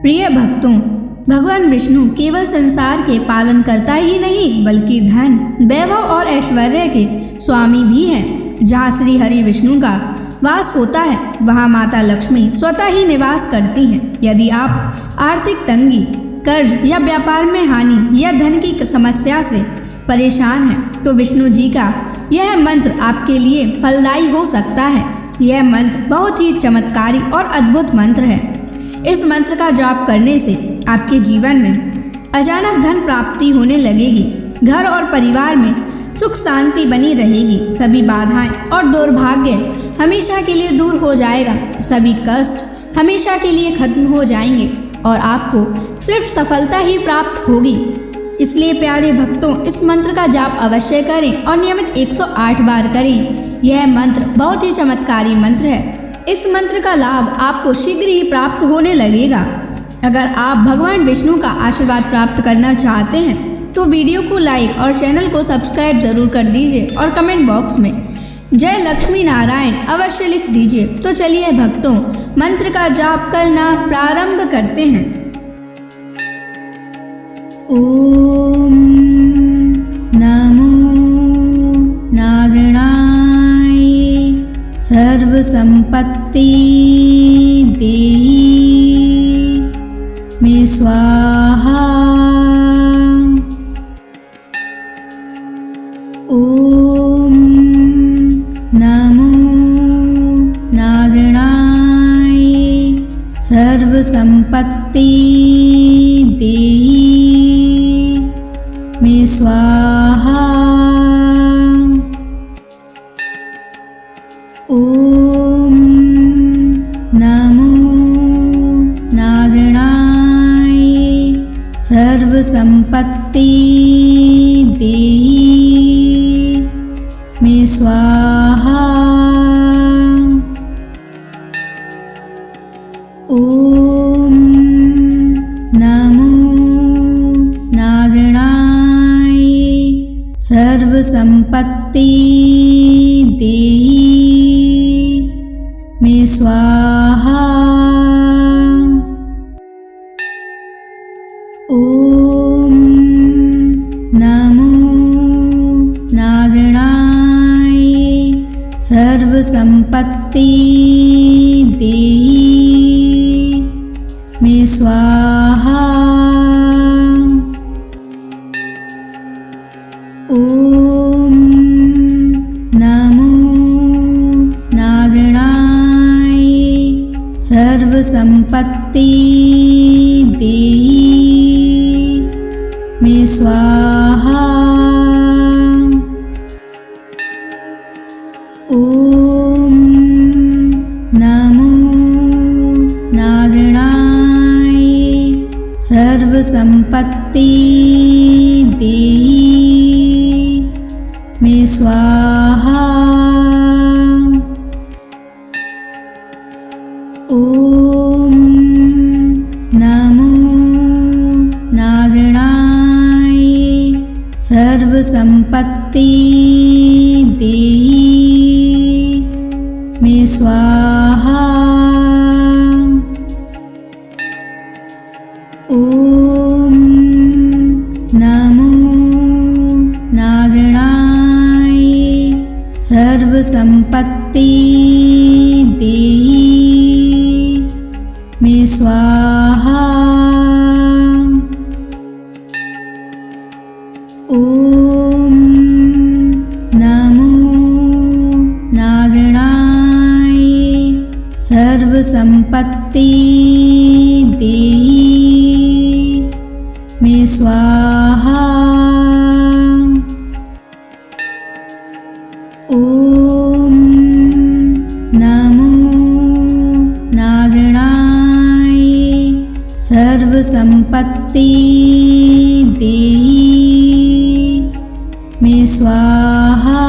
प्रिय भक्तों, भगवान विष्णु केवल संसार के पालन करता ही नहीं बल्कि धन, वैभव और ऐश्वर्य के स्वामी भी हैं। जहाँ श्री हरि विष्णु का वास होता है वहाँ माता लक्ष्मी स्वतः ही निवास करती हैं। यदि आप आर्थिक तंगी, कर्ज या व्यापार में हानि या धन की समस्या से परेशान हैं तो विष्णु जी का यह मंत्र आपके लिए फलदायी हो सकता है। यह मंत्र बहुत ही चमत्कारी और अद्भुत मंत्र है। इस मंत्र का जाप करने से आपके जीवन में अचानक धन प्राप्ति होने लगेगी। घर और परिवार में सुख शांति बनी रहेगी। सभी बाधाएं और दुर्भाग्य हमेशा के लिए दूर हो जाएगा। सभी कष्ट हमेशा के लिए खत्म हो जाएंगे और आपको सिर्फ सफलता ही प्राप्त होगी। इसलिए प्यारे भक्तों, इस मंत्र का जाप अवश्य करें और नियमित 108 बार करें। यह मंत्र बहुत ही चमत्कारी मंत्र है। इस मंत्र का लाभ आपको शीघ्र ही प्राप्त होने लगेगा। अगर आप भगवान विष्णु का आशीर्वाद प्राप्त करना चाहते हैं तो वीडियो को लाइक और चैनल को सब्सक्राइब जरूर कर दीजिए और कमेंट बॉक्स में जय लक्ष्मी नारायण अवश्य लिख दीजिए। तो चलिए भक्तों, मंत्र का जाप करना प्रारंभ करते हैं। ओम नमो नारायणाय सर्व संपत्ति देहि मे स्वाहा। ओम नमो नारायणाय सर्व संपत्ति देहि मे स्वाहा। ओम नमो नारायणाय सर्व संपत्ति देहि मे स्वाहा। ओम नमो नारायणाय सर्व संपत्ति देहि मे स्वाहा। ओम नमो नारायणाय सर्व संपत्ति देहि मे स्वाहा। ओम नमो नारायणाय सर्व संपत्ति देहि मे स्वाहा। ओम नमो नारायणाय सर्व संपत्ति देहि मे स्वाहा। ओम नमो नारायणाय सर्व संपत्ति देहि मे स्वाहा। ओम नमो नारायणाय सर्व संपत्ति देहि मे स्वाहा। ओम नमो नारायणाय सर्व संपत्ति देहि मे स्वाहा। ओम नमो नारायणाय सर्व संपत्ति देहि मे स्वाहा।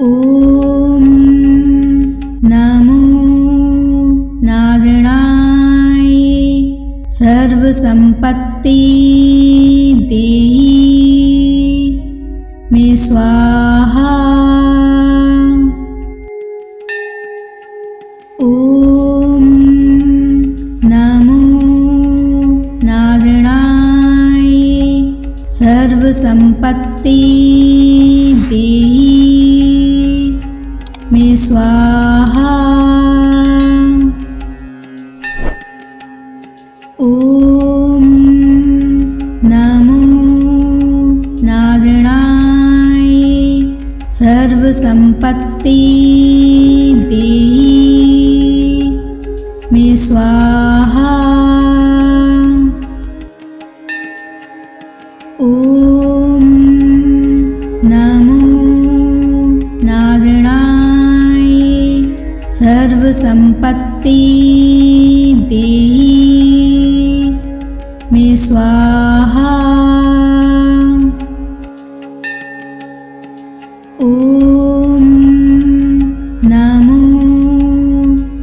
ओम नमो नारायणाय सर्व संपत्ति देहि मे स्वाहा। ओम सर्वसंपत्ति देहि मे स्वाहा। ओम नमो नारायणाय सर्वसंपत्ति देहि मे स्वाहा। ओम नमो नारायणाय सर्वसंपत्ति देहि मे स्वाहा। ओम नमो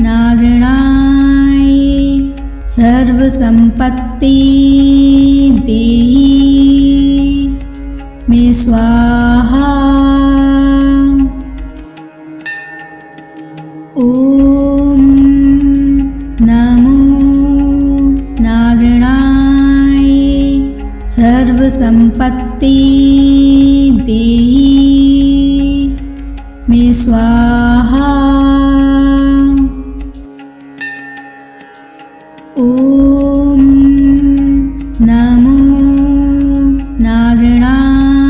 नारायणाय सर्वसंपत्ति देहि मे स्वाहा। ओम नमो नारायणाय सर्वसंपत्ति देहि मे स्वाहा। ओम नमो नारायणाय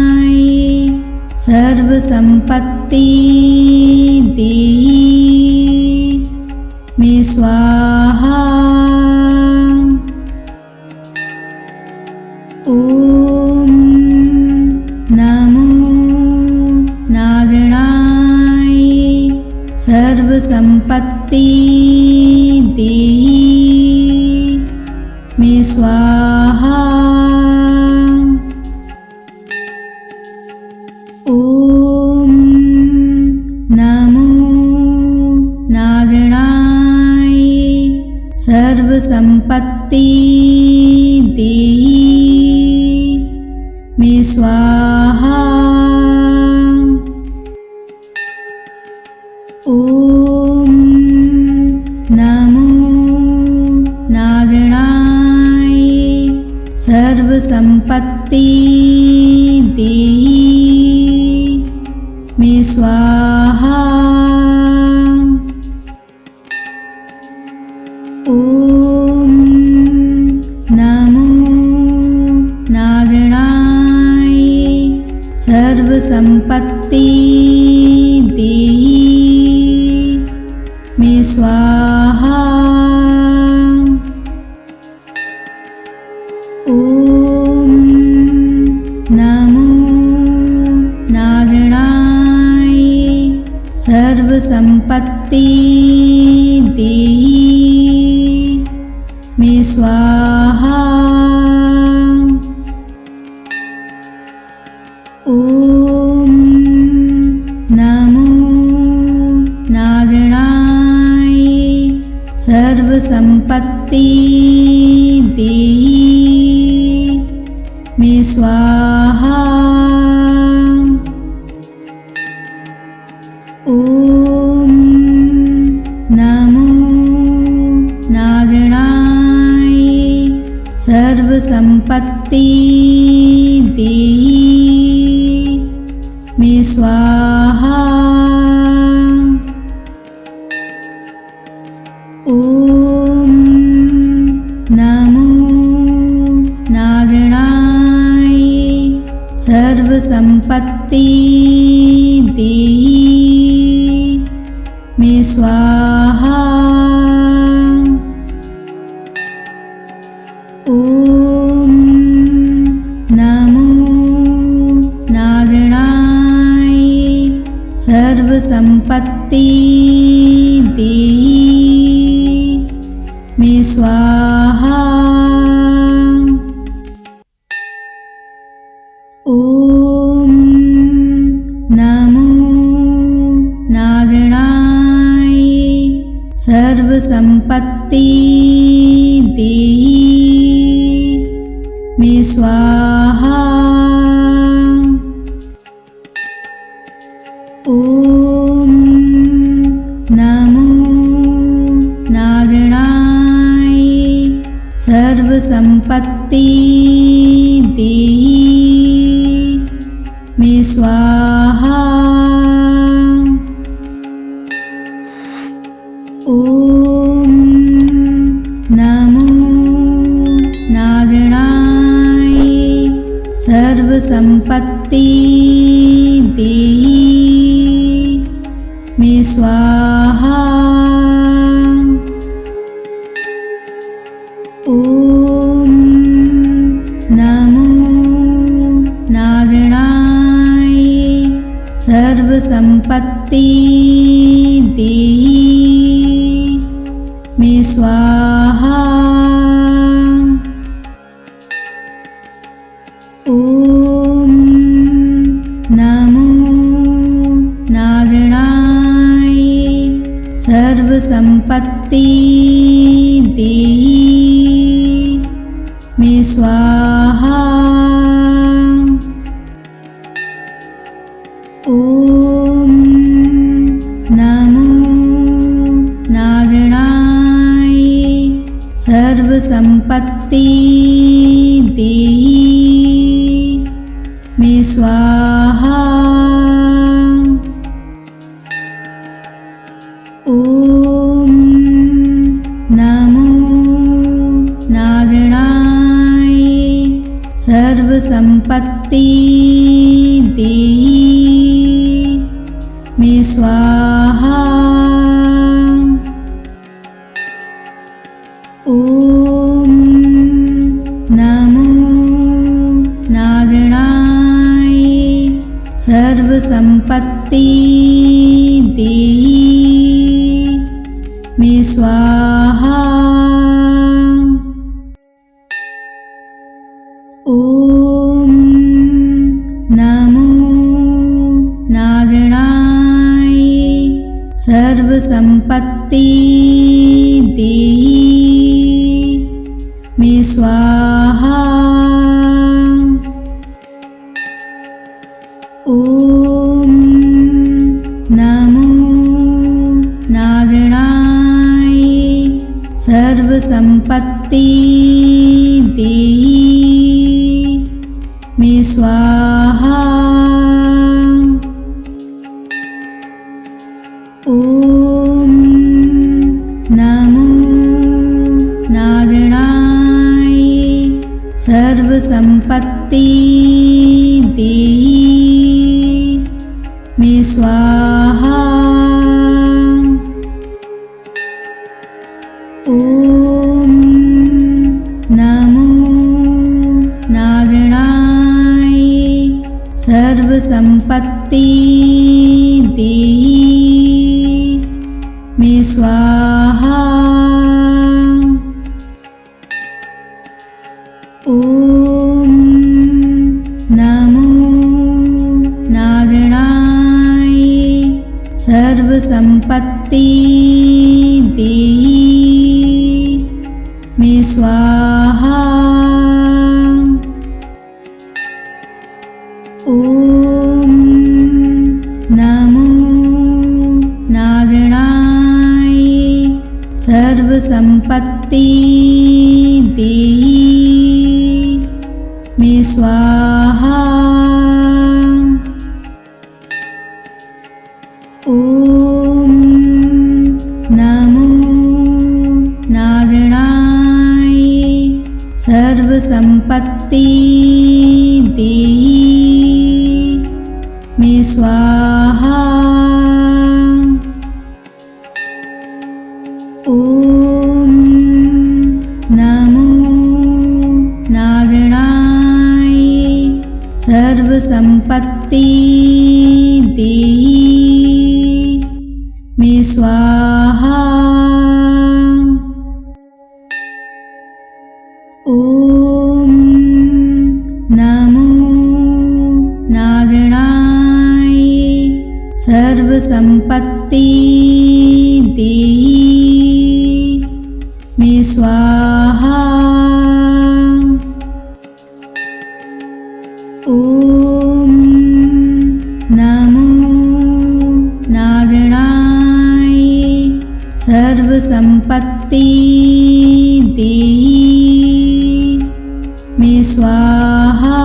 सर्वसंपत्ति देहि मे स्वाहा। ओम नमो नारायणाय सर्वसंपत्ति देहि मे स्वाहा। ओम नमो नारायणाय सर्वसंपत्ति देहि मे स्वाहा। ओम नमो नारायणाय सर्वसंपत्ति देहि मे स्वाहा। ओम नमो नारायणाय सर्वसंपत्ति देहि मे स्वाहा। ओम नमो नारायणाय सर्वसंपत्ति देहि मे स्वाहा। ओम नमो नारायणाय सर्वसंपत्ति देहि मे स्वाहा। ओम नमो नारायणाय सर्वसंपत्ति देहि मे स्वाहा। ओम नमो नारायणाय सर्वसंपत्ति देहि मे स्वाहा। ओम नमो नारायणाय सर्वसंपत्ति देहि मे स्वाहा। ओम नमो नारायणाय सर्वसंपत्ति देहि मे स्वाहा। ओम नमो नारायणाय सर्वसंपत्ति देहि स्वाहा। ओम नमो नारायणाय सर्वसंपत्ति देहि मे स्वाहा। ओम नमो नारायणाय सर्वसंपत्ति देहि मे स्वाहा। ओम नमो नारायणाय सर्वसंपत्ति देहि मे स्वाहा। ओम नमो नारायणाय सर्वसंपत्ति देहि मे स्वाहा। ओम नमो नारायणाय सर्वसंपत्ति देहि मे स्वाहा। ओम नमो नारायणाय सर्वसंपत्ति देहि मे स्वाहा। ओम नमो नारायणाय सर्वसंपत्ति देहि मे स्वाहा। ओम नमो नारायणाय सर्वसंपत्ति देहि मे स्वाहा। ओम नमो नारायणाय सर्वसंपत्ति देहि मे स्वाहा। ओम नमो नारायणाय सर्वसंपत्ति देहि मे स्वाहा। ओम नमो नारायणाय सर्वसंपत्ति देहि मे स्वाहा। ओम नमो नारायणाय सर्वसंपत्ति देहि मे स्वाहा। ओम नमो नारायणाय सर्वसंपत्ति देहि मे स्वाहा। ओम नमो नारायणाय सर्वसंपत्ति देहि मे स्वाहा। ओम नमो नारायणाय सर्वसंपत्ति देहि मे स्वाहा। ओम नमो नारायणाय सर्वसंपत्ति देहि मे स्वाहा।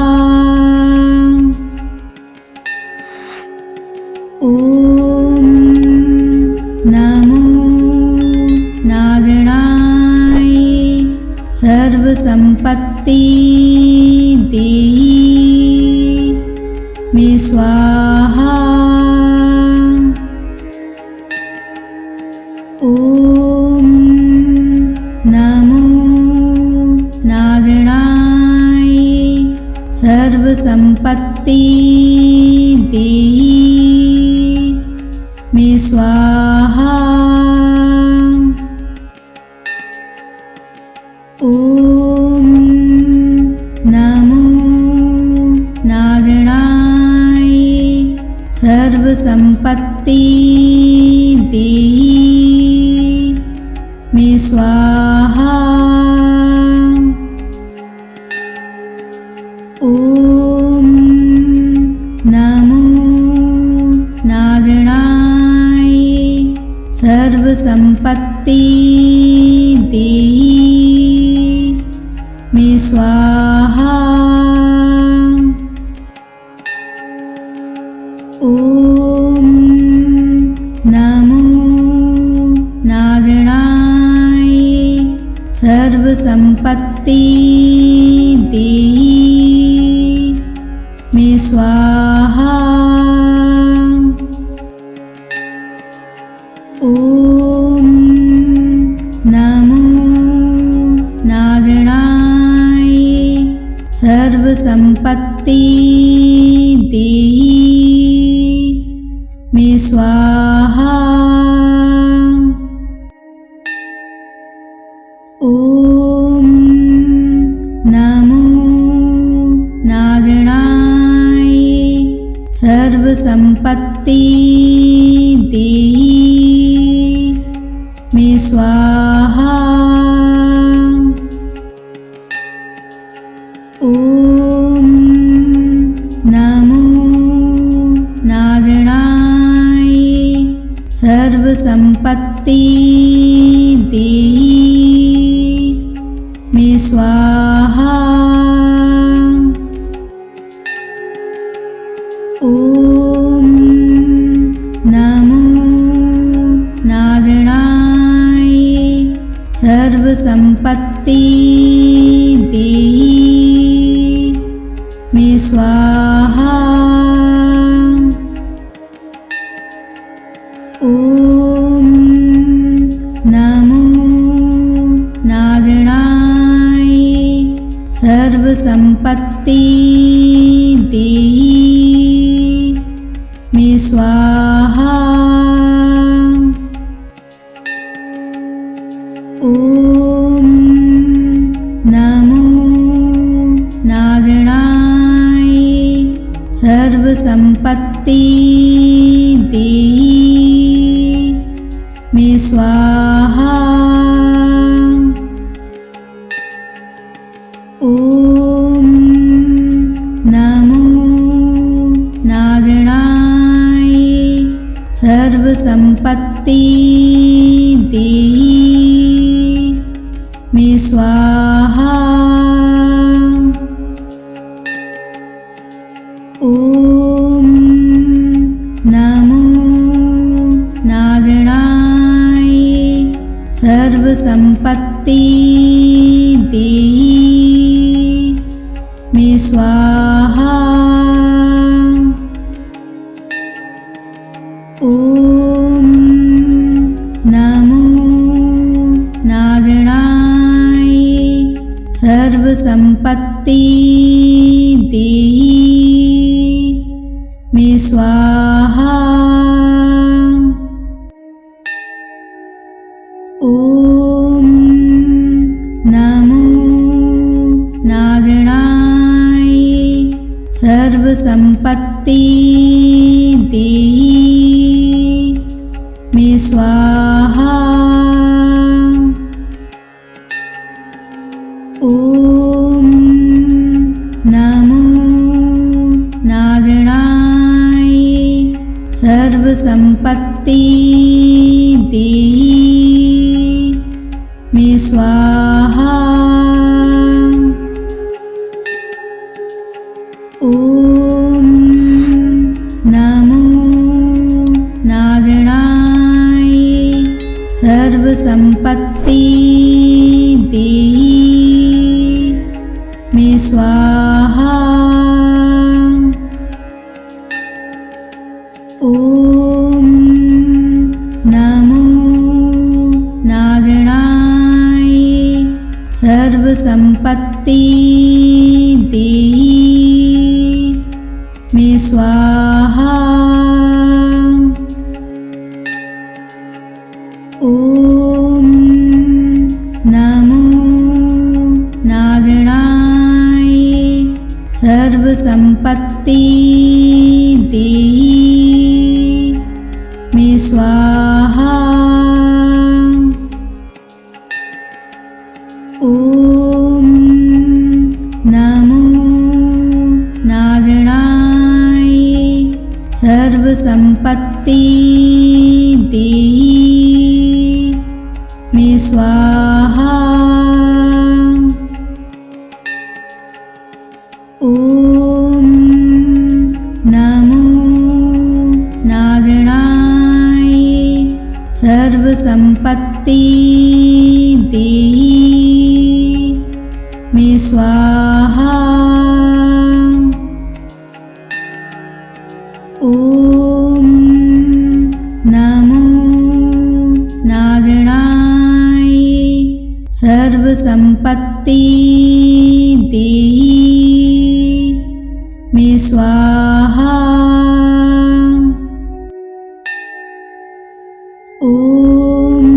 संपत्ति देहि मे स्वाहा। ओम नमो नारायणाय सर्व संपत्ति देहि मे स्वाहा। ओम नमो नारायणाय सर्व संपत्ति देहि मे स्वाहा। ओम नमो नारायणाय सर्व संपत्ति देहि मे स्वाहा। ओम नमो नारायणाय सर्व संपत्ति देहि मे स्वाहा। ओम नमो नारायणाय सर्व संपत्ति देहि मे स्वाहा। ओम नमो नारायणाय सर्व संपत्ति देहि मे स्वाहा। ओम नमो नारायणाय सर्व संपत्ति देहि मे स्वाहा। ओम नमो नारायणाय सर्व संपत्ति देहि मे स्वाहा। ओम नमो नारायणाय सर्व संपत्ति देहि मे स्वाहा। ओम नमो नारायणाय सर्व संपत्ति देहि मे स्वाहा। ओम नमो नारायणाय सर्व संपत्ति देहि मे स्वाहा। ओम नमो नारायणाय सर्व संपत्ति देहि मे स्वाहा। ओम नमो नारायणाय सर्व संपत्ति देहि मे स्वाहा। ओम नमो नारायणाय सर्व संपत्ति देहि मे स्वाहा। ओम नमो नारायणाय सर्व संपत्ति देहि मे स्वाहा। ओम नमो नारायणाय सर्व संपत्ति देहि स्वाहा। ओम नमो नारायणाय सर्वसंपत्ति देहि मे स्वाहा। ओम नमो नारायणाय सर्वसंपत्ति देहि मे स्वाहा। ओम नमो नारायणाय सर्वसंपत्ति देहि मे स्वाहा। ओम नमो नारायणाय सर्वसंपत्ति देहि मे स्वाहा। ओम नमो नारायणाय सर्वसंपत्ति देहि मे स्वाहा। ओम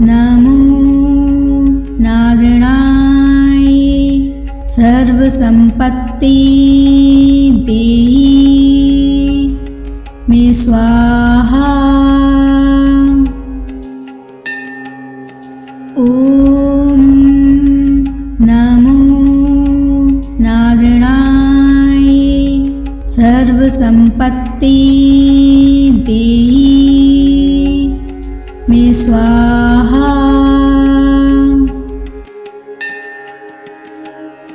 नमो नारायणाय सर्वसंपत्ति देहि मे स्वाहा। ओम नमो नारायणाय सर्वसंपत्ति देहि मे स्वाहा।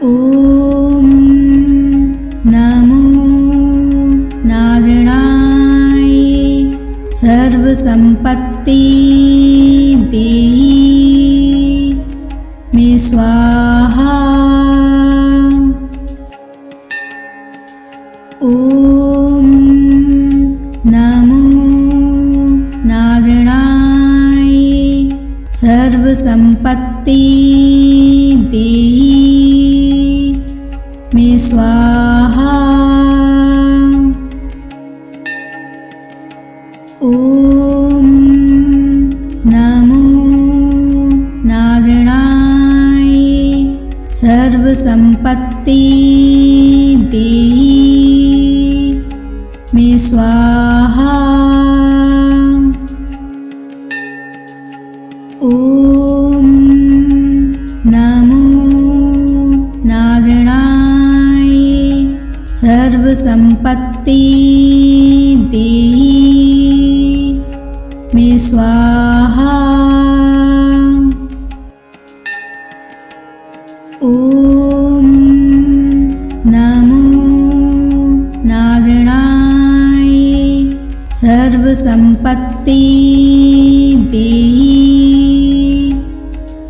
ओम नमो नारायणाय सर्वसंपत्ति देहि मे स्वाहा। ओम नमो नारायणाय सर्वसंपत्ति देहि मे स्वाहा। ओम नमो नारायणाय सर्वसंपत्ति देहि मे स्वाहा। ओम नमो नारायणाय सर्वसंपत्ति देहि मे स्वाहा। ओम नमो नारायणाय सर्वसंपत्ति देहि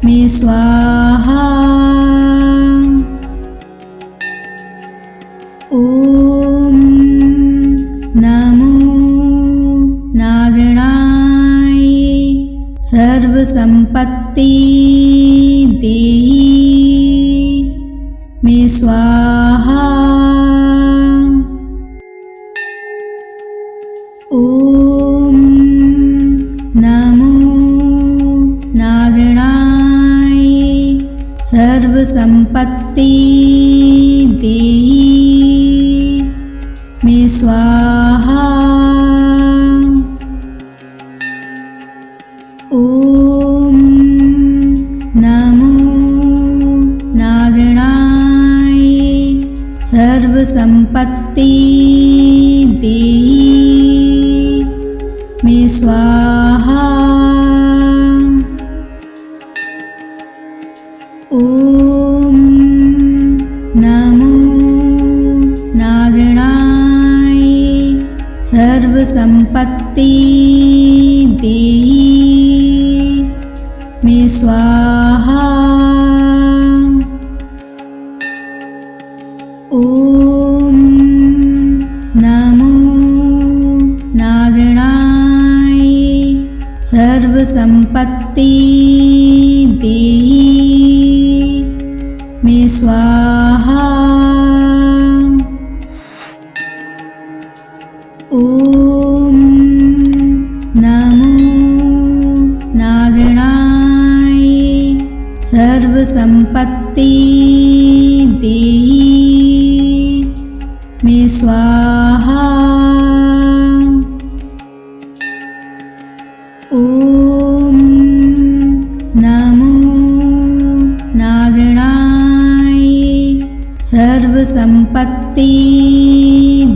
मे स्वाहा। ओम नमो नारायणाय सर्वसंपत्ति देहि मे स्वाहा। ओम नमो नारायणाय सर्वसंपत्ति देहि मे स्वाहा। ओम नमो नारायणाय सर्वसंपत्ति देहि मे स्वाहा। ओम नमो नारायणाय सर्वसंपत्ति देहि मे स्वाहा। संपत्ति देहि मे स्वाहा। ओम नमो नारायणाय सर्व संपत्ति देहि मे स्वाहा। ओम नमो नारायणाय सर्व संपत्ति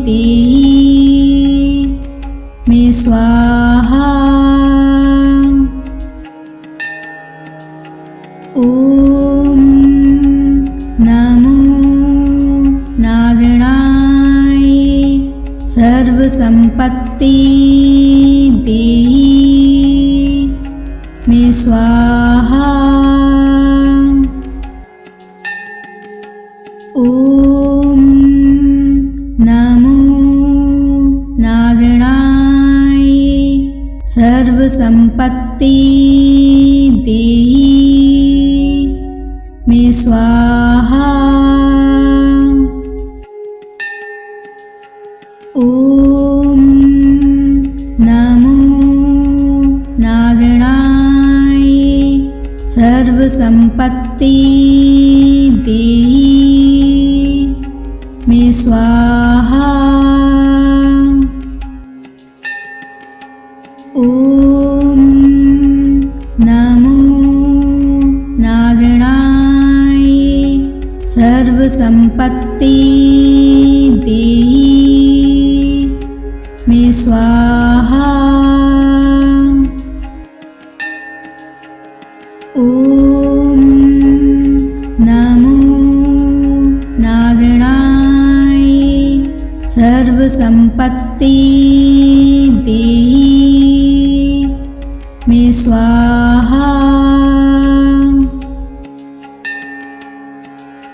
देहि मे स्वाहा। ओम नमो नारायणाय सर्व संपत्ति देहि मे स्वाहा। ओम नमो नारायणाय सर्व संपत्ति देहि मे स्वाहा। ओम नमो नारायणाय सर्व संपत्ति देहि मे स्वाहा। ओम नमो नारायणाय सर्व संपत्ति देहि मे स्वाहा। ओम नमो नारायणाय सर्व संपत्ति देहि मे स्वाहा।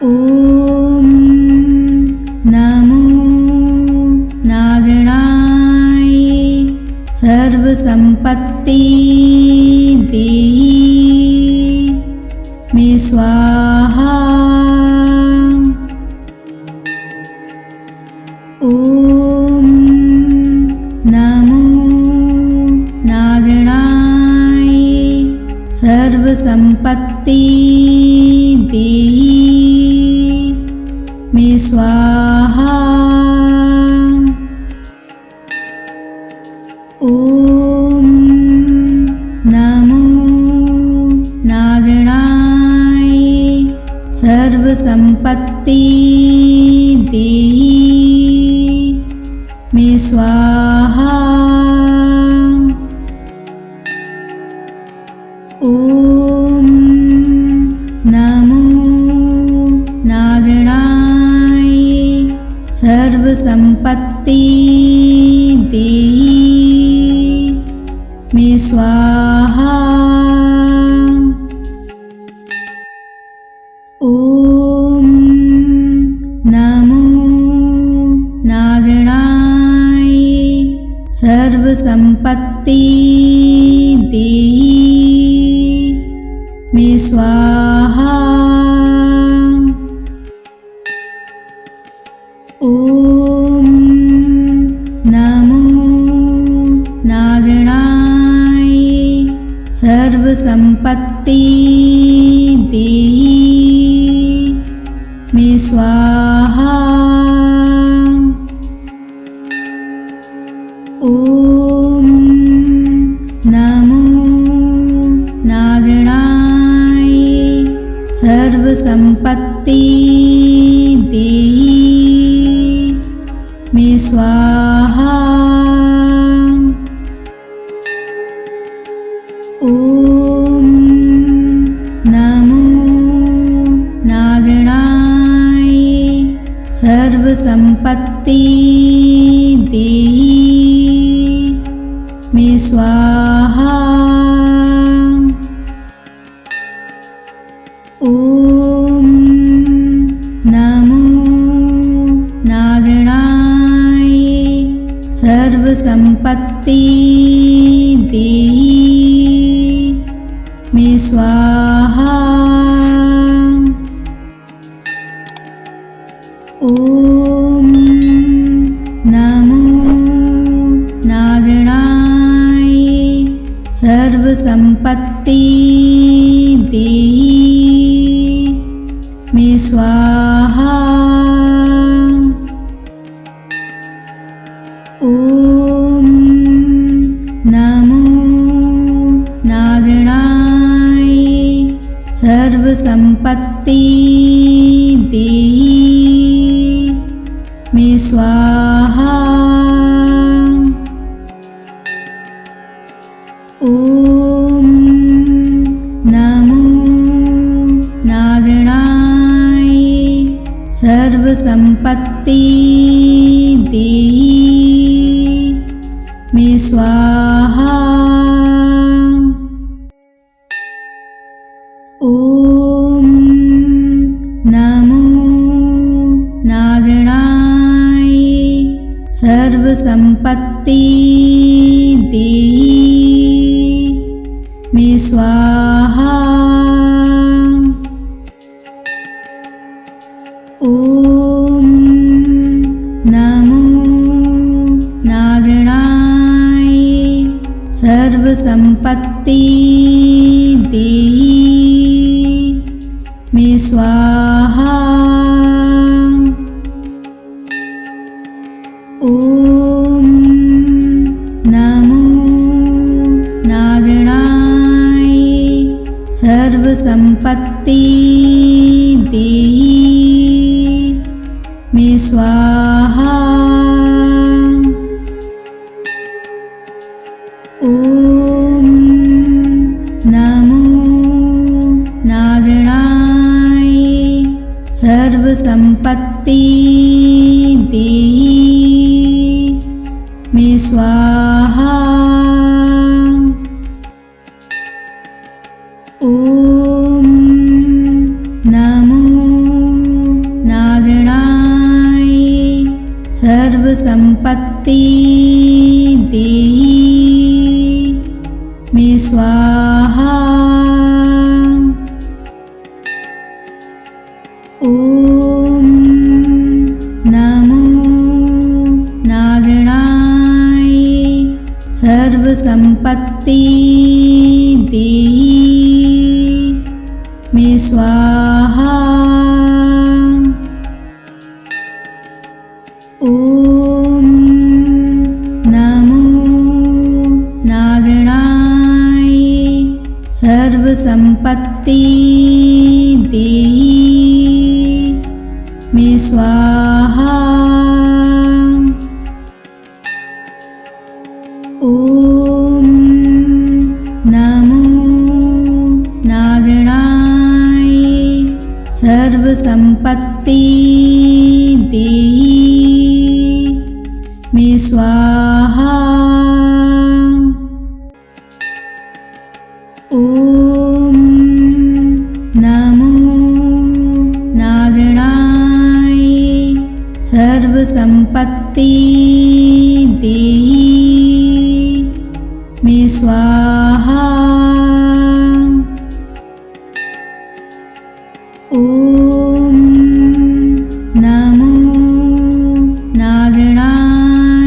ओम नमो नारायणाय सर्व संपत्ति देहि मे स्वाहा। ओम नमो नारायणाय सर्व संपत्ति देहि मे स्वाहा। ओम नमो नारायणाय सर्व संपत्ति देहि मे स्वाहा। ओम नमो नारायणाय सर्व संपत्ति देहि मे स्वाहा। ओम नमो नारायणाय सर्व संपत्ति देहि मे स्वाहा। ओम नमो नारायणाय सर्व संपत्ति देहि मे स्वाहा। ओम नमो नारायणाय सर्व संपत्ति देहि मे स्वाहा। ओम नमो नारायणाय सर्व संपत्ति देहि मे स्वाहा। ओम नमो नारायणाय सर्व संपत्ति देहि स्वाहा। ओम नमो नारायणाय सर्वसंपत्ति देहि मे स्वाहा। ओम नमो नारायणाय सर्वसंपत्ति देहि मे स्वाहा। ओम नमो नारायणाय सर्वसंपत्ति देहि मे स्वाहा। ओम नमो नारायणाय सर्वसंपत्ति देहि मे स्वाहा। ओम नमो नारायणाय सर्वसंपत्ति देहि मे स्वाहा। ओम नमो नारायणाय सर्वसंपत्ति देहि मे स्वाहा। ओम नमो नारायणाय सर्वसंपत्ति देहि मे स्वाहा। ओम नमो नारायणाय सर्वसंपत्ति देहि मे स्वाहा। ओम नमो नारायणाय सर्वसंपत्ति देहि मे स्वाहा। ओम नमो नारायणाय सर्वसंपत्ति देहि मे स्वाहा। ओम नमो नारायणाय सर्वसंपत्ति देहि मे स्वाहा। ओम नमो नारायणाय सर्वसंपत्ति देहि मे स्वाहा। ओम नमो नारायणाय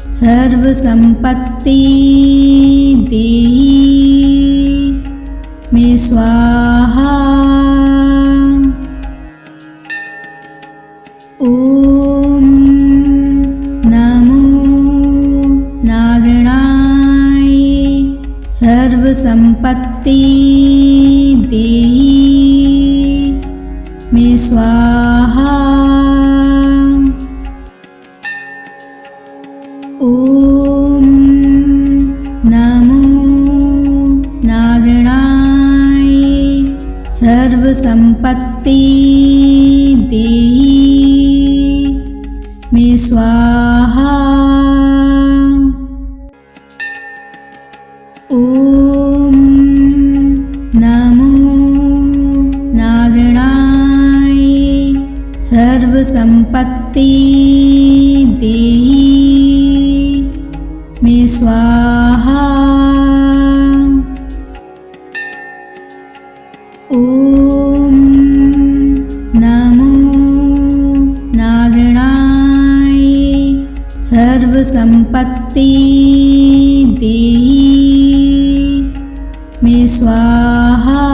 सर्वसंपत्ति देहि मे स्वाहा। ओम नमो नारायणाय सर्वसंपत्ति देहि मे स्वाहा। ओम नमो नारायणाय सर्वसंपत्ति देहि मे स्वाहा। ओम नमो नारायणाय सर्वसंपत्ति देहि मे स्वाहा। सर्वसंपत्ति देहि मे स्वाहा।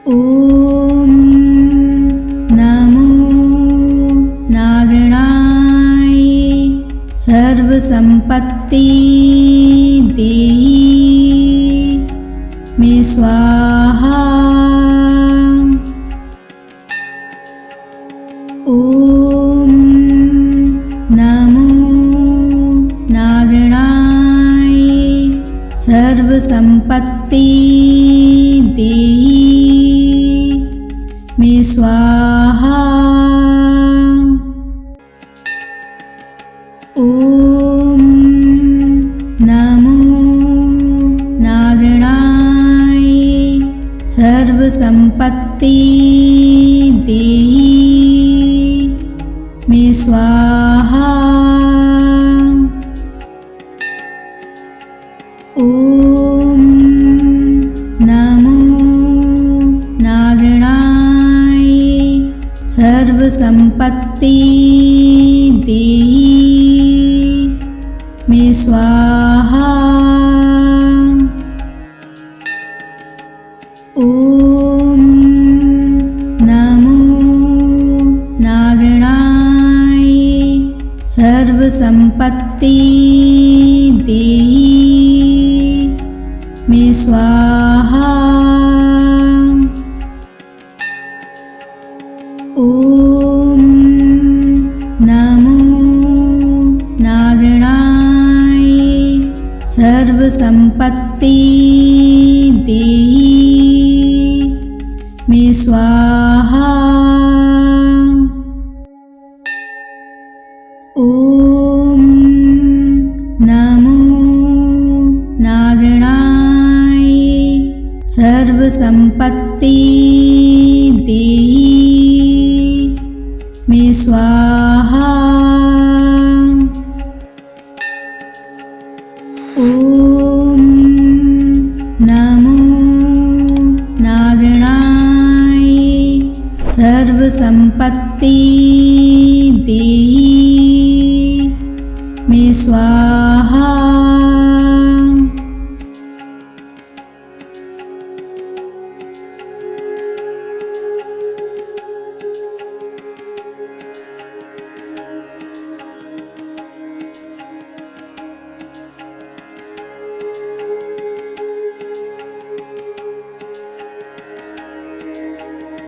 ओम नमो नारायणाय सर्वसंपत्ति देहि मे स्वाहा। ओम नमो नारायणाय सर्वसंपत्ति देहि मे स्वाहा। ओम नमो नारायणाय सर्वसंपत्ति देहि मे स्वाहा। ओम नमो नारायणाय सर्वसंपत्ति देहि मे स्वाहा। ओम नमो नारायणाय सर्वसंपत्ति देहि मे स्वाहा। ओम नमो नारायणाय सर्वसंपत्ति देहि मे स्वाहा। ओम नमो नारायणाय सर्वसंपत्ति देहि मे स्वाहा। ओम नमो नारायणाय सर्वसंपत्ति देहि मे स्वाहा।